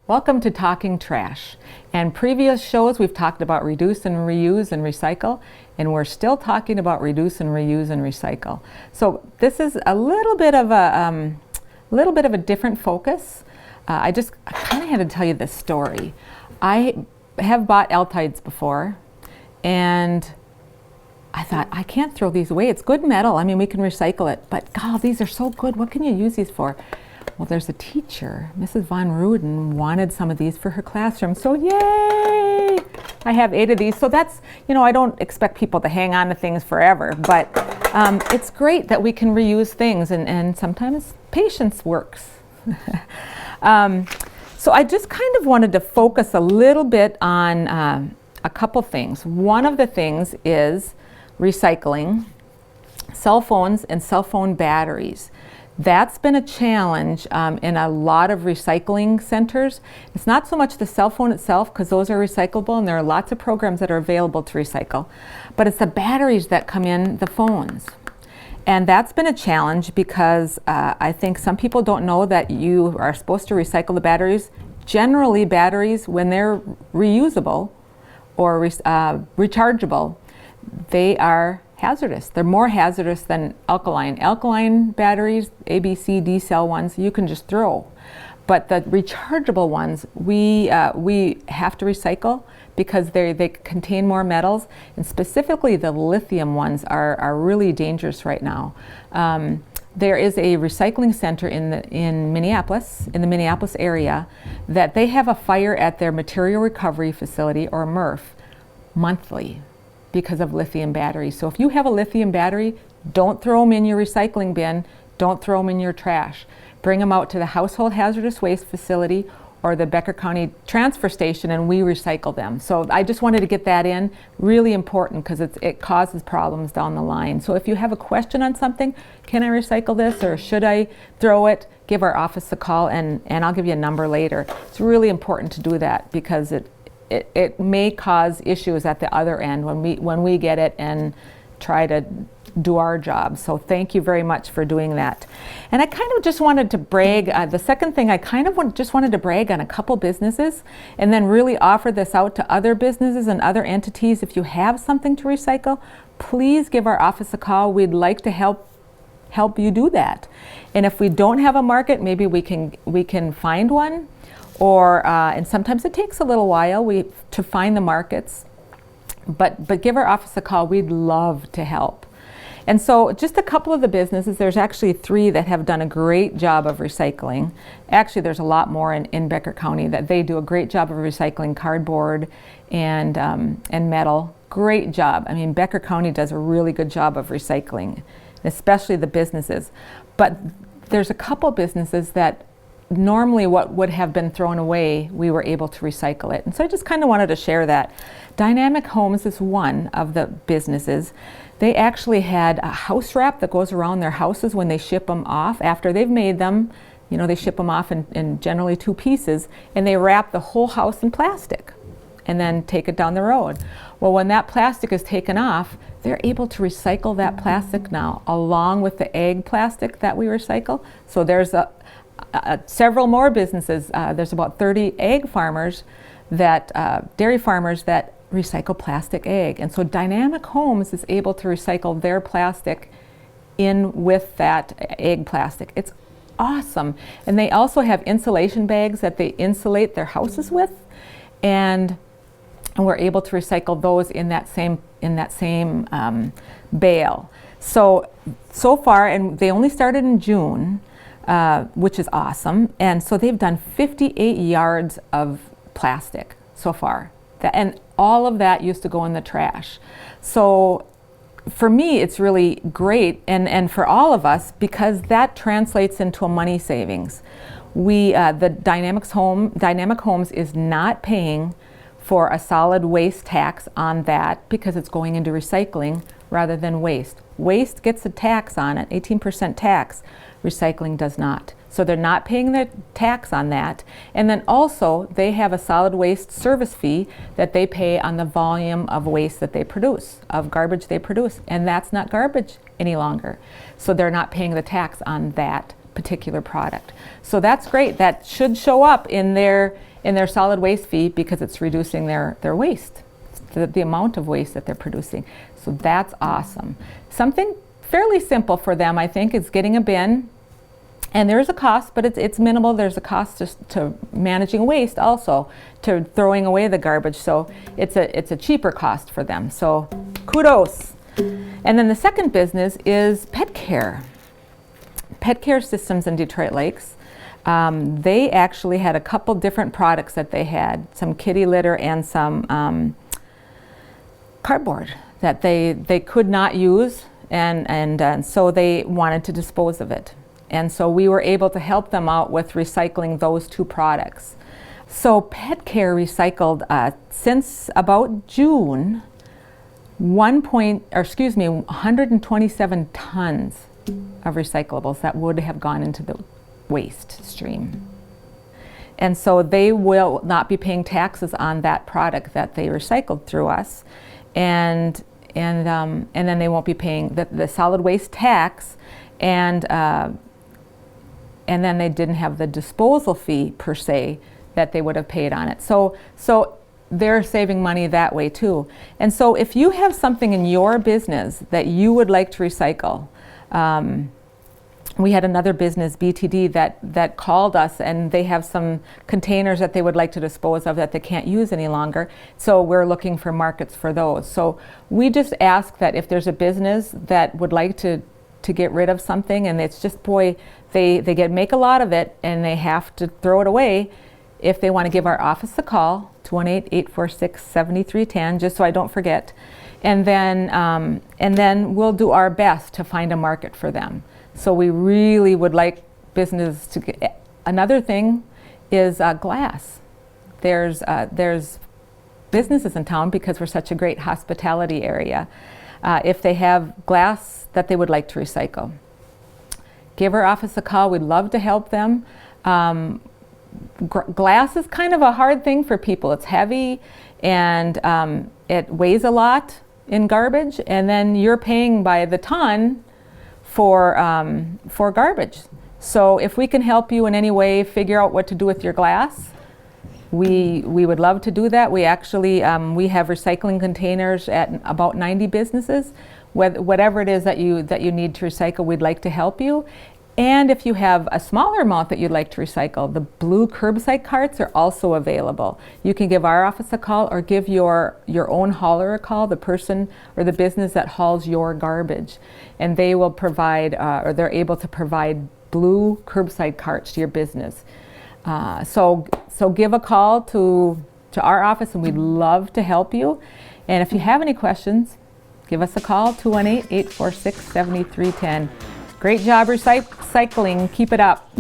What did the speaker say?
Welcome to Talking Trash. And previous shows we've talked about reduce and reuse and recycle, and we're still talking about reduce and reuse and recycle. So this is a little bit of a different focus. I kind of had to tell you this story. I have bought L-tides before, and I thought, I can't throw these away. It's good metal. I mean, we can recycle it, but God, these are so good. What can you use these for? Well, there's a teacher, Mrs. Von Ruden, wanted some of these for her classroom. So yay! I have 8 of these. So that's, I don't expect people to hang on to things forever, but it's great that we can reuse things, and sometimes patience works. So I just kind of wanted to focus a little bit on a couple things. One of the things is recycling cell phones and cell phone batteries. That's been a challenge in a lot of recycling centers. It's not so much the cell phone itself, because those are recyclable and there are lots of programs that are available to recycle, but it's the batteries that come in the phones. And that's been a challenge because I think some people don't know that you are supposed to recycle the batteries. Generally, batteries, when they're reusable or rechargeable, they are hazardous. They're more hazardous than alkaline. Alkaline batteries, A, B, C, D cell ones, you can just throw. But the rechargeable ones, we have to recycle because they contain more metals, and specifically the lithium ones are really dangerous right now. There is a recycling center in Minneapolis, in the Minneapolis area, that they have a fire at their material recovery facility, or MRF, monthly, because of lithium batteries. So if you have a lithium battery, don't throw them in your recycling bin, don't throw them in your trash. Bring them out to the household hazardous waste facility or the Becker County transfer station, and we recycle them. So I just wanted to get that in, really important, because it causes problems down the line. So if you have a question on something, can I recycle this or should I throw it, give our office a call, and I'll give you a number later. It's really important to do that because it may cause issues at the other end when we get it and try to do our job. So thank you very much for doing that. And I kind of just wanted to brag. The second thing, I kind of just wanted to brag on a couple businesses and then really offer this out to other businesses and other entities. If you have something to recycle, please give our office a call. We'd like to help you do that. And if we don't have a market, maybe we can find one. Or and sometimes it takes a little while to find the markets, but give our office a call. We'd love to help. And so just a couple of the businesses, there's actually 3 that have done a great job of recycling. Actually, there's a lot more in Becker County that they do a great job of recycling cardboard and metal. Great job. I mean, Becker County does a really good job of recycling, especially the businesses. But there's a couple businesses that normally what would have been thrown away, we were able to recycle it. And so I just kind of wanted to share that. Dynamic Homes is one of the businesses. They actually had a house wrap that goes around their houses when they ship them off. After they've made them, they ship them off in generally 2 pieces, and they wrap the whole house in plastic and then take it down the road. Well, when that plastic is taken off, they're able to recycle that plastic now, along with the egg plastic that we recycle. So there's several more businesses. There's about 30 egg farmers dairy farmers that recycle plastic egg. And so Dynamic Homes is able to recycle their plastic in with that egg plastic. It's awesome. And they also have insulation bags that they insulate their houses with. And we're able to recycle those in that same bale. So far, and they only started in June, which is awesome. And so they've done 58 yards of plastic so far. And all of that used to go in the trash. So for me, it's really great, and for all of us, because that translates into a money savings. The Dynamic Homes is not paying for a solid waste tax on that because it's going into recycling rather than waste. Waste gets a tax on it, 18% tax. Recycling does not. So they're not paying the tax on that. And then also they have a solid waste service fee that they pay on the volume of waste that they produce, of garbage they produce. And that's not garbage any longer. So they're not paying the tax on that particular product. So that's great. That should show up in their in their solid waste fee because it's reducing their waste, the amount of waste that they're producing. So that's awesome. Something fairly simple for them, I think, is getting a bin. And there's a cost, but it's minimal. There's a cost to managing waste, also to throwing away the garbage. So it's a cheaper cost for them. So kudos. And then the second business is pet care. Pet care systems in Detroit Lakes. They actually had a couple different products that they had, some kitty litter and some cardboard that they could not use, and so they wanted to dispose of it. And so we were able to help them out with recycling those two products. So Pet Care recycled since about June 127 tons of recyclables that would have gone into the waste stream. And so they will not be paying taxes on that product that they recycled through us, and then they won't be paying the solid waste tax, and then they didn't have the disposal fee per se that they would have paid on it. So they're saving money that way too. And so if you have something in your business that you would like to recycle, we had another business, BTD, that called us, and they have some containers that they would like to dispose of that they can't use any longer. So we're looking for markets for those. So we just ask that if there's a business that would like to get rid of something, and it's just, boy, they make a lot of it and they have to throw it away, if they want to give our office a call, 218-846-7310, just so I don't forget, and then we'll do our best to find a market for them. So we really would like business to get. Another thing is glass. There's businesses in town, because we're such a great hospitality area. If they have glass that they would like to recycle, give our office a call. We'd love to help them. Glass is kind of a hard thing for people. It's heavy, and it weighs a lot in garbage, and then you're paying by the ton for garbage. So if we can help you in any way figure out what to do with your glass, we would love to do that. We actually we have recycling containers at about 90 businesses. Whatever it is that you need to recycle, we'd like to help you. And if you have a smaller amount that you'd like to recycle, the blue curbside carts are also available. You can give our office a call, or give your own hauler a call, the person or the business that hauls your garbage, and they will provide, or they're able to provide blue curbside carts to your business. So give a call to our office, and we'd love to help you. And if you have any questions, give us a call, 218-846-7310. Great job recycling. Keep it up.